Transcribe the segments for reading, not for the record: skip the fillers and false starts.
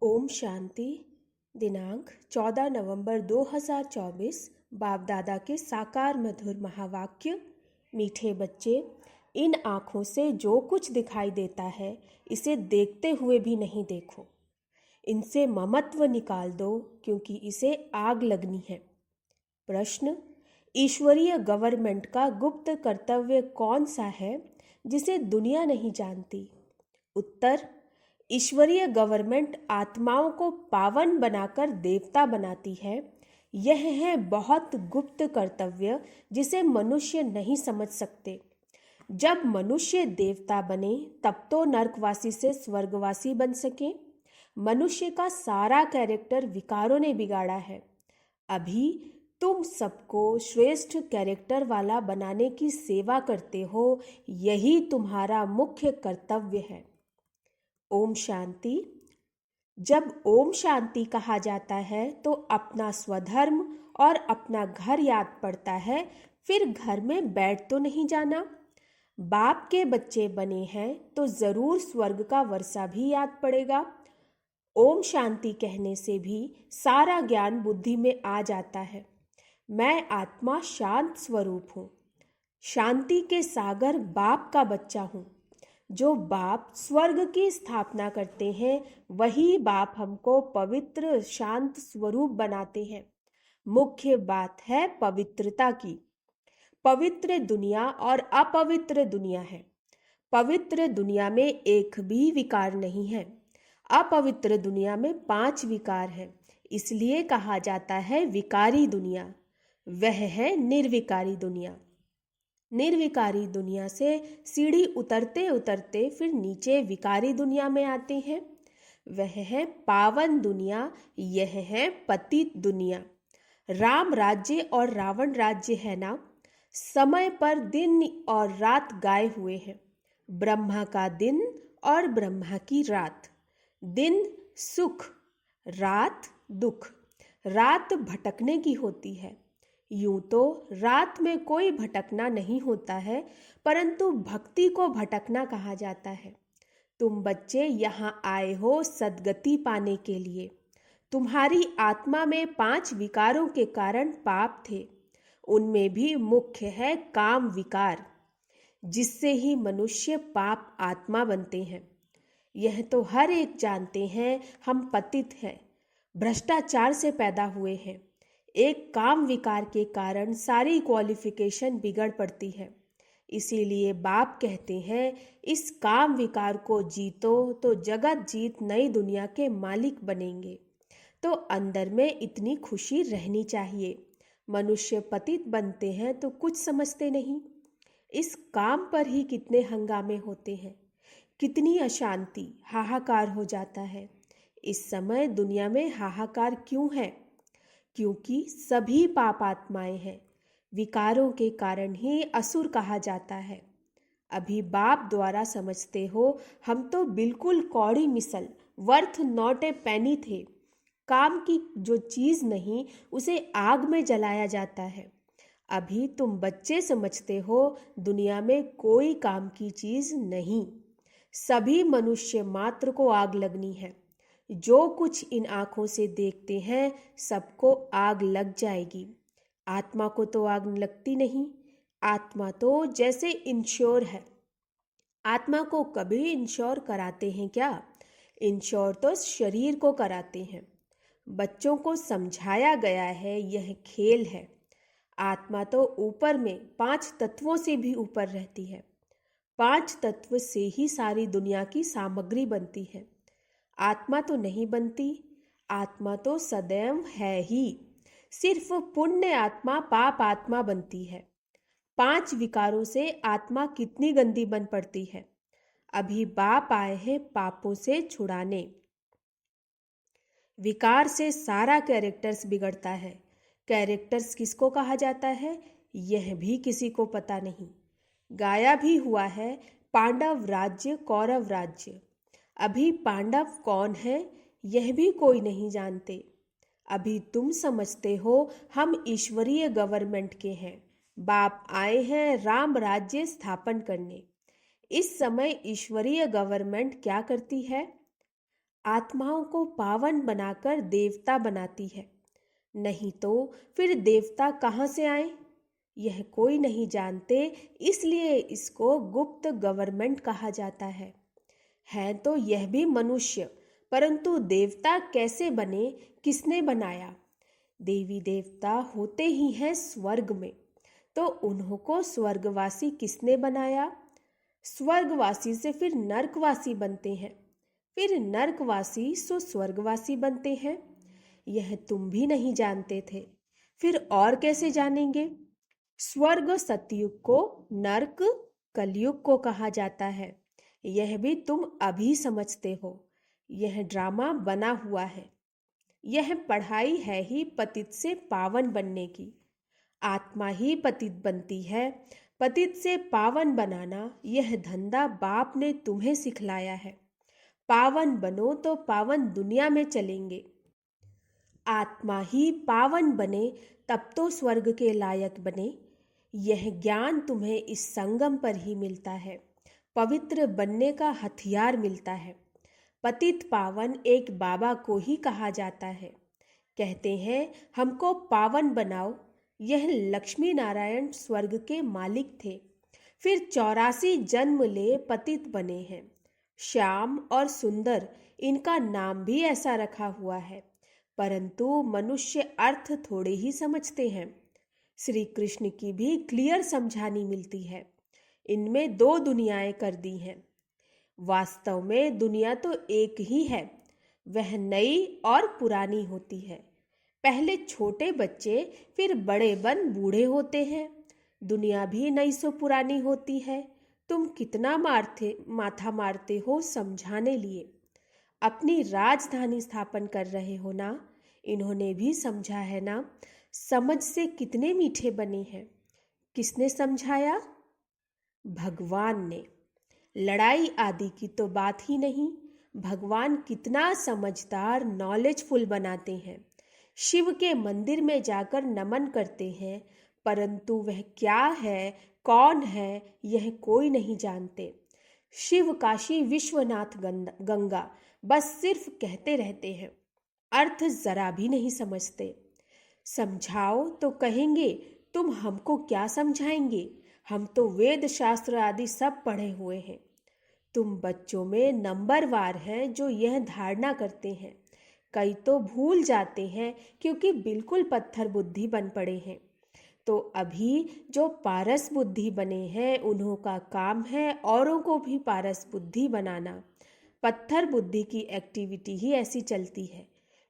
ओम शांति। दिनांक 14 नवंबर 2024। बाप दादा के साकार मधुर महावाक्य। मीठे बच्चे, इन आँखों से जो कुछ दिखाई देता है इसे देखते हुए भी नहीं देखो। इनसे ममत्व निकाल दो क्योंकि इसे आग लगनी है। प्रश्न: ईश्वरीय गवर्नमेंट का गुप्त कर्तव्य कौन सा है जिसे दुनिया नहीं जानती? उत्तर: ईश्वरीय गवर्नमेंट आत्माओं को पावन बनाकर देवता बनाती है। यह है बहुत गुप्त कर्तव्य जिसे मनुष्य नहीं समझ सकते। जब मनुष्य देवता बने तब तो नरकवासी से स्वर्गवासी बन सके। मनुष्य का सारा कैरेक्टर विकारों ने बिगाड़ा है। अभी तुम सबको श्रेष्ठ कैरेक्टर वाला बनाने की सेवा करते हो। यही तुम्हारा मुख्य कर्तव्य है। ओम शांति। जब ओम शांति कहा जाता है तो अपना स्वधर्म और अपना घर याद पड़ता है। फिर घर में बैठ तो नहीं जाना। बाप के बच्चे बने हैं तो जरूर स्वर्ग का वर्षा भी याद पड़ेगा। ओम शांति कहने से भी सारा ज्ञान बुद्धि में आ जाता है। मैं आत्मा शांत स्वरूप हूँ। शांति के सागर बाप का बच्चा हूँ। जो बाप स्वर्ग की स्थापना करते हैं वही बाप हमको पवित्र शांत स्वरूप बनाते हैं। मुख्य बात है पवित्रता की। पवित्र दुनिया और अपवित्र दुनिया है। पवित्र दुनिया में एक भी विकार नहीं है। अपवित्र दुनिया में 5 विकार हैं। इसलिए कहा जाता है विकारी दुनिया। वह है निर्विकारी दुनिया। निर्विकारी दुनिया से सीढ़ी उतरते उतरते फिर नीचे विकारी दुनिया में आते हैं। वह है पावन दुनिया। यह है पतित दुनिया। राम राज्य और रावण राज्य है ना। समय पर दिन और रात गाए हुए हैं। ब्रह्मा का दिन और ब्रह्मा की रात। दिन सुख, रात दुख। रात भटकने की होती है। यूं तो रात में कोई भटकना नहीं होता है, परंतु भक्ति को भटकना कहा जाता है। तुम बच्चे यहाँ आए हो सद्गति पाने के लिए। तुम्हारी आत्मा में 5 विकारों के कारण पाप थे। उनमें भी मुख्य है काम विकार, जिससे ही मनुष्य पाप आत्मा बनते हैं। यह तो हर एक जानते हैं। हम पतित हैं, भ्रष्टाचार से पैदा हुए हैं। एक काम विकार के कारण सारी क्वालिफिकेशन बिगड़ पड़ती है। इसीलिए बाप कहते हैं इस काम विकार को जीतो तो जगत जीत नई दुनिया के मालिक बनेंगे। तो अंदर में इतनी खुशी रहनी चाहिए। मनुष्य पतित बनते हैं तो कुछ समझते नहीं। इस काम पर ही कितने हंगामे होते हैं, कितनी अशांति, हाहाकार हो जाता है। इस समय दुनिया में हाहाकार क्यों है? क्योंकि सभी पाप आत्माएं हैं। विकारों के कारण ही असुर कहा जाता है। अभी बाप द्वारा समझते हो हम तो बिल्कुल कौड़ी मिसल, वर्थ नॉट ए पेनी थे। काम की जो चीज नहीं उसे आग में जलाया जाता है। अभी तुम बच्चे समझते हो दुनिया में कोई काम की चीज नहीं। सभी मनुष्य मात्र को आग लगनी है। जो कुछ इन आँखों से देखते हैं सबको आग लग जाएगी। आत्मा को तो आग लगती नहीं। आत्मा तो जैसे इंश्योर है। आत्मा को कभी इंश्योर कराते हैं क्या? इंश्योर तो शरीर को कराते हैं। बच्चों को समझाया गया है यह खेल है। आत्मा तो ऊपर में 5 तत्वों से भी ऊपर रहती है। 5 तत्व से ही सारी दुनिया की सामग्री बनती है। आत्मा तो नहीं बनती। आत्मा तो सदैव है ही। सिर्फ पुण्य आत्मा पाप आत्मा बनती है। 5 विकारों से आत्मा कितनी गंदी बन पड़ती है। अभी बाप आए हैं पापों से छुड़ाने। विकार से सारा कैरेक्टर्स बिगड़ता है। कैरेक्टर्स किसको कहा जाता है यह भी किसी को पता नहीं। गाया भी हुआ है पांडव राज्य कौरव राज्य। अभी पांडव कौन है यह भी कोई नहीं जानते। अभी तुम समझते हो हम ईश्वरीय गवर्नमेंट के हैं। बाप आए हैं राम राज्य स्थापन करने। इस समय ईश्वरीय गवर्नमेंट क्या करती है? आत्माओं को पावन बनाकर देवता बनाती है, नहीं तो फिर देवता कहाँ से आए यह कोई नहीं जानते, इसलिए इसको गुप्त गवर्नमेंट कहा जाता है तो यह भी मनुष्य, परंतु देवता कैसे बने, किसने बनाया? देवी देवता होते ही हैं स्वर्ग में, तो उन्हों को स्वर्गवासी किसने बनाया? स्वर्गवासी से फिर नरकवासी बनते हैं, फिर नरकवासी सो स्वर्गवासी बनते हैं। यह तुम भी नहीं जानते थे, फिर और कैसे जानेंगे? स्वर्ग सतयुग को, नरक कलयुग को कहा जाता है। यह भी तुम अभी समझते हो। यह ड्रामा बना हुआ है। यह पढ़ाई है ही पतित से पावन बनने की। आत्मा ही पतित बनती है। पतित से पावन बनाना यह धंधा बाप ने तुम्हें सिखलाया है। पावन बनो तो पावन दुनिया में चलेंगे। आत्मा ही पावन बने तब तो स्वर्ग के लायक बने। यह ज्ञान तुम्हें इस संगम पर ही मिलता है। पवित्र बनने का हथियार मिलता है। पतित पावन एक बाबा को ही कहा जाता है। कहते हैं हमको पावन बनाओ। यह लक्ष्मी नारायण स्वर्ग के मालिक थे, फिर 84 जन्म ले पतित बने हैं। श्याम और सुंदर इनका नाम भी ऐसा रखा हुआ है, परंतु मनुष्य अर्थ थोड़े ही समझते हैं। श्री कृष्ण की भी क्लियर समझानी मिलती है। इनमें 2 दुनियाएं कर दी हैं। वास्तव में दुनिया तो एक ही है, वह नई और पुरानी होती है। पहले छोटे बच्चे, फिर बड़े बन बूढ़े होते हैं। दुनिया भी नई सो पुरानी होती है। तुम कितना माथा मारते हो समझाने लिए। अपनी राजधानी स्थापन कर रहे हो ना, इन्होंने भी समझा है ना। समझ से कितने मीठे बने हैं। किसने समझाया? भगवान ने। लड़ाई आदि की तो बात ही नहीं। भगवान कितना समझदार, नॉलेजफुल बनाते हैं। शिव के मंदिर में जाकर नमन करते हैं, परंतु वह क्या है, कौन है, यह कोई नहीं जानते। शिव काशी विश्वनाथ गंगा बस सिर्फ कहते रहते हैं, अर्थ जरा भी नहीं समझते। समझाओ तो कहेंगे तुम हमको क्या समझाएंगे, हम तो वेद शास्त्र आदि सब पढ़े हुए हैं। तुम बच्चों में नंबरवार हैं जो यह धारणा करते हैं। कई तो भूल जाते हैं क्योंकि बिल्कुल पत्थर बुद्धि बन पड़े हैं। तो अभी जो पारस बुद्धि बने हैं उन्हों का काम है औरों को भी पारस बुद्धि बनाना। पत्थर बुद्धि की एक्टिविटी ही ऐसी चलती है,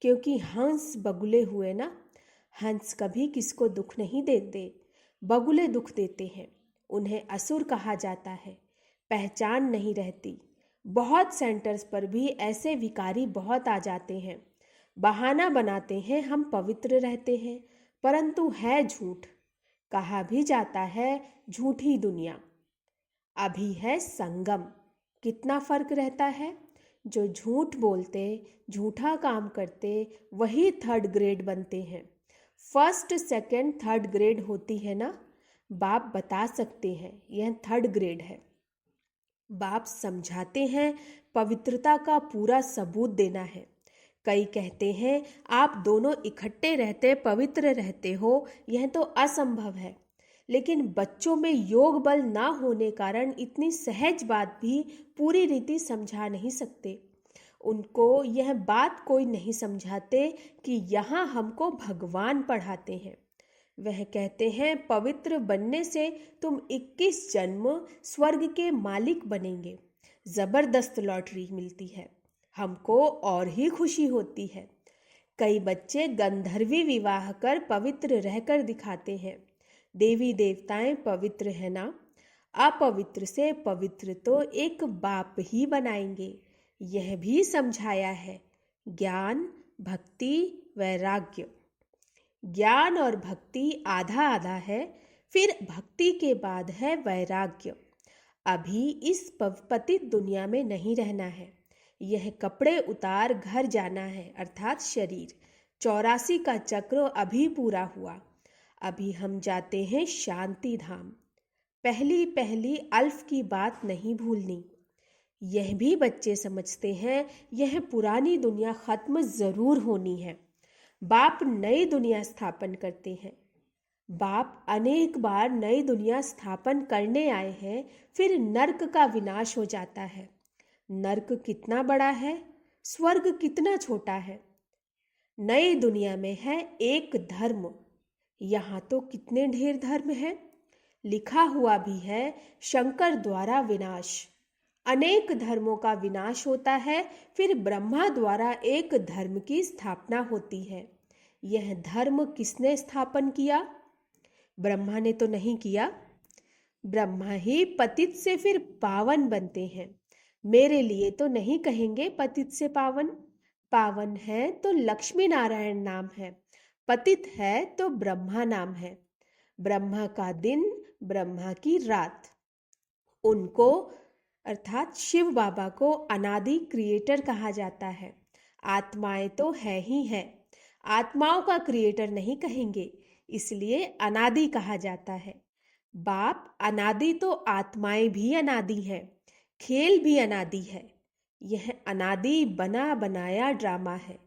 क्योंकि हंस बगुले हुए ना। हंस कभी किसको दुख नहीं देते, बगुले दुख देते हैं। उन्हें असुर कहा जाता है। पहचान नहीं रहती। बहुत सेंटर्स पर भी ऐसे विकारी बहुत आ जाते हैं। बहाना बनाते हैं हम पवित्र रहते हैं, परंतु है झूठ। कहा भी जाता है झूठी दुनिया। अभी है संगम। कितना फर्क रहता है। जो झूठ बोलते, झूठा काम करते, वही 3rd ग्रेड बनते हैं। 1st, 2nd, 3rd ग्रेड होती है ना। बाप बता सकते हैं यह 3rd ग्रेड है। बाप समझाते हैं पवित्रता का पूरा सबूत देना है। कई कहते हैं आप दोनों इकट्ठे रहते पवित्र रहते हो, यह तो असंभव है। लेकिन बच्चों में योग बल ना होने कारण इतनी सहज बात भी पूरी रीति समझा नहीं सकते। उनको यह बात कोई नहीं समझाते कि यहाँ हमको भगवान पढ़ाते हैं। वह कहते हैं पवित्र बनने से तुम 21 जन्म स्वर्ग के मालिक बनेंगे। जबरदस्त लॉटरी मिलती है। हमको और ही खुशी होती है। कई बच्चे गंधर्वी विवाह कर पवित्र रहकर दिखाते हैं। देवी देवताएं पवित्र है ना। अपवित्र से पवित्र तो एक बाप ही बनाएंगे। यह भी समझाया है। ज्ञान, भक्ति, वैराग्य। ज्ञान और भक्ति आधा आधा है, फिर भक्ति के बाद है वैराग्य। अभी इस पतित दुनिया में नहीं रहना है। यह कपड़े उतार घर जाना है, अर्थात शरीर। 84 का चक्र अभी पूरा हुआ। अभी हम जाते हैं शांति धाम। पहली पहली अल्फ की बात नहीं भूलनी। यह भी बच्चे समझते हैं यह पुरानी दुनिया खत्म जरूर होनी है। बाप नई दुनिया स्थापन करते हैं। बाप अनेक बार नई दुनिया स्थापन करने आए हैं, फिर नर्क का विनाश हो जाता है। नर्क कितना बड़ा है, स्वर्ग कितना छोटा है। नई दुनिया में है एक धर्म, यहाँ तो कितने ढेर धर्म है। लिखा हुआ भी है शंकर द्वारा विनाश। अनेक धर्मों का विनाश होता है, फिर ब्रह्मा द्वारा एक धर्म की स्थापना होती है। यह धर्म किसने स्थापन किया? ब्रह्मा ने तो नहीं किया। ब्रह्मा ही पतित से फिर पावन बनते हैं। मेरे लिए तो नहीं कहेंगे पतित से पावन। पावन है तो लक्ष्मी नारायण नाम है, पतित है तो ब्रह्मा नाम है। ब्रह्मा का दिन, ब्रह्मा की रात। उनको अर्थात शिव बाबा को अनादि क्रिएटर कहा जाता है। आत्माएं तो है ही है, आत्माओं का क्रिएटर नहीं कहेंगे, इसलिए अनादि कहा जाता है। बाप अनादि तो आत्माएं भी अनादि है, खेल भी अनादि है। यह अनादि बना बनाया ड्रामा है।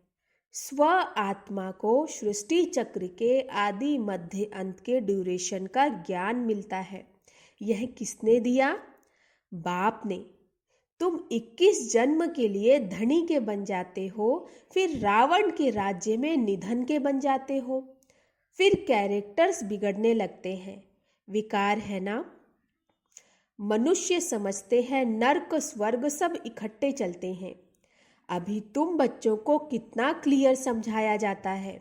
स्व आत्मा को सृष्टि चक्र के आदि मध्य अंत के ड्यूरेशन का ज्ञान मिलता है। यह किसने दिया? बाप ने। तुम 21 जन्म के लिए धनी के बन जाते हो, फिर रावण के राज्य में निधन के बन जाते हो। फिर कैरेक्टर्स बिगड़ने लगते हैं। विकार है ना। मनुष्य समझते हैं नर्क स्वर्ग सब इकट्ठे चलते हैं। अभी तुम बच्चों को कितना क्लियर समझाया जाता है।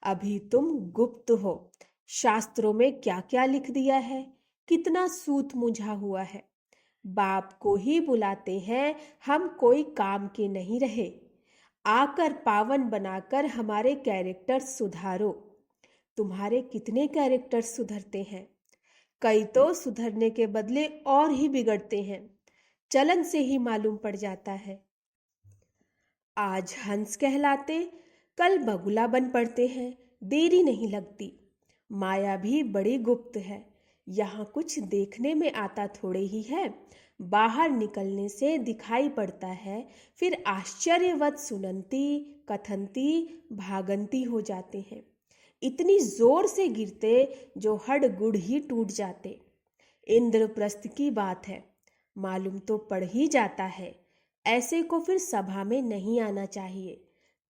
अभी तुम गुप्त हो। शास्त्रों में क्या क्या लिख दिया है, कितना सूत मुझा हुआ है। बाप को ही बुलाते हैं, हम कोई काम के नहीं रहे। आकर पावन बनाकर हमारे कैरेक्टर सुधारो। तुम्हारे कितने कैरेक्टर सुधरते हैं? कई तो सुधरने के बदले और ही बिगड़ते हैं। चलन से ही मालूम पड़ जाता है। आज हंस कहलाते, कल बगुला बन पड़ते हैं। देरी नहीं लगती। माया भी बड़ी गुप्त है। यहाँ कुछ देखने में आता थोड़े ही है, बाहर निकलने से दिखाई पड़ता है। फिर आश्चर्यवत सुनंती, कथनती, भागंती हो जाते हैं। इतनी जोर से गिरते जो हड गुड़ ही टूट जाते। इंद्रप्रस्थ की बात है, मालूम तो पड़ ही जाता है। ऐसे को फिर सभा में नहीं आना चाहिए।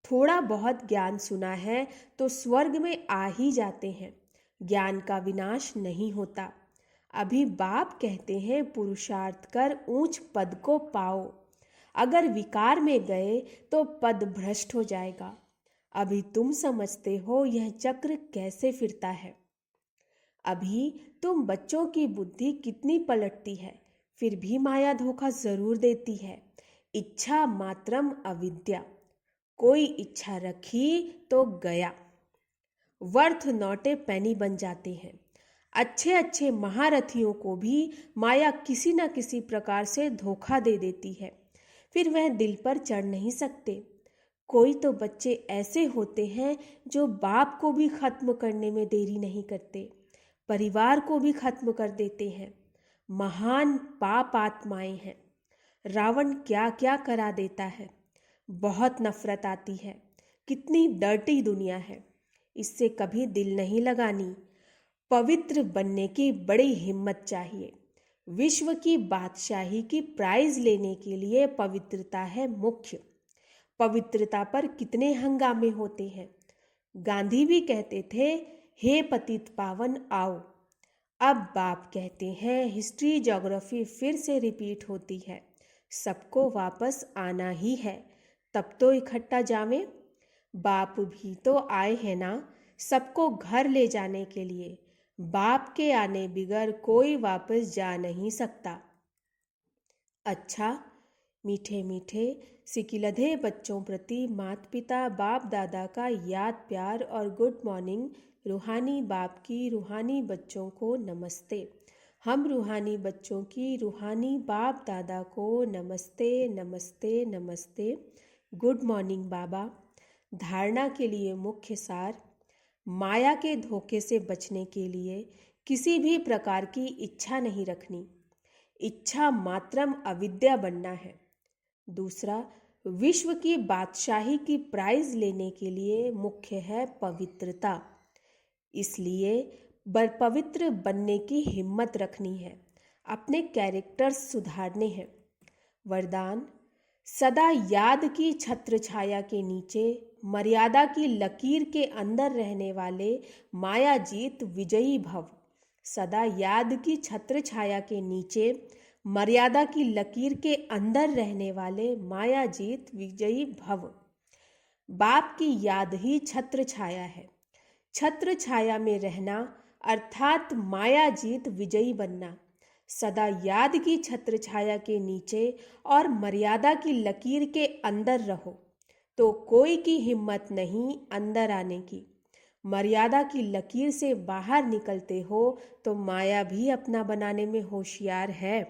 थोड़ा बहुत ज्ञान सुना है तो स्वर्ग में आ ही जाते हैं। ज्ञान का विनाश नहीं होता। अभी बाप कहते हैं पुरुषार्थ कर ऊंच पद को पाओ। अगर विकार में गए तो पद भ्रष्ट हो जाएगा। अभी तुम समझते हो यह चक्र कैसे फिरता है। अभी तुम बच्चों की बुद्धि कितनी पलटती है, फिर भी माया धोखा जरूर देती है। इच्छा मात्रम अविद्या। कोई इच्छा रखी तो गया। वर्थ नॉट ए पेनी बन जाते हैं। अच्छे अच्छे महारथियों को भी माया किसी न किसी प्रकार से धोखा दे देती है, फिर वह दिल पर चढ़ नहीं सकते। कोई तो बच्चे ऐसे होते हैं जो बाप को भी खत्म करने में देरी नहीं करते, परिवार को भी खत्म कर देते हैं। महान पाप आत्माएं हैं। रावण क्या क्या करा देता है। बहुत नफरत आती है। कितनी डर्टी दुनिया है, इससे कभी दिल नहीं लगानी। पवित्र बनने की बड़ी हिम्मत चाहिए। विश्व की बादशाही की प्राइज लेने के लिए पवित्रता है मुख्य। पवित्रता पर कितने हंगामे होते हैं। गांधी भी कहते थे, हे पतित पावन आओ। अब बाप कहते हैं हिस्ट्री ज्योग्राफी फिर से रिपीट होती है। सबको वापस आना ही है, तब तो इकट्ठा जावें। बाप भी तो आए हैं ना, सबको घर ले जाने के लिए। बाप के आने बिगर कोई वापस जा नहीं सकता। अच्छा, मीठे मीठे सिकिलधे बच्चों प्रति माता पिता बाप दादा का याद प्यार और गुड मॉर्निंग। रूहानी बाप की रूहानी बच्चों को नमस्ते। हम रूहानी बच्चों की रूहानी बाप दादा को नमस्ते नमस्ते नमस्ते। गुड मॉर्निंग बाबा। धारणा के लिए मुख्य सार। माया के धोखे से बचने के लिए किसी भी प्रकार की इच्छा नहीं रखनी। इच्छा मात्रम अविद्या बनना है। दूसरा, विश्व की बादशाही की प्राइज लेने के लिए मुख्य है पवित्रता। इसलिए पवित्र बनने की हिम्मत रखनी है, अपने कैरेक्टर्स सुधारने हैं। वरदान, सदा याद की छत्र छाया के नीचे, मर्यादा की लकीर के अंदर रहने वाले मायाजीत विजयी भव। सदा याद की छत्र छाया के नीचे, मर्यादा की लकीर के अंदर रहने वाले मायाजीत विजयी भव। बाप की याद ही छत्र छाया है। छत्र छाया में रहना अर्थात मायाजीत विजयी बनना। सदा याद की छत्र छाया के नीचे और मर्यादा की लकीर के अंदर रहो तो कोई की हिम्मत नहीं अंदर आने की। मर्यादा की लकीर से बाहर निकलते हो तो माया भी अपना बनाने में होशियार है,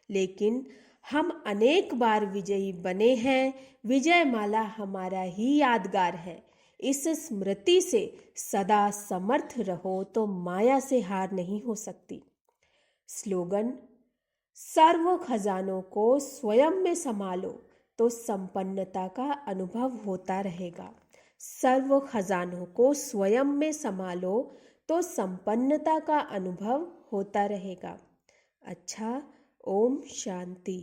लेकिन हम अनेक बार विजयी बने हैं। विजय माला हमारा ही यादगार है। इस स्मृति से सदा समर्थ रहो तो माया से हार नहीं हो सकती। स्लोगन, सर्व खजानों को स्वयं में संभालो तो संपन्नता का अनुभव होता रहेगा। सर्व खजानों को स्वयं में संभालो तो संपन्नता का अनुभव होता रहेगा। अच्छा, ओम शांति।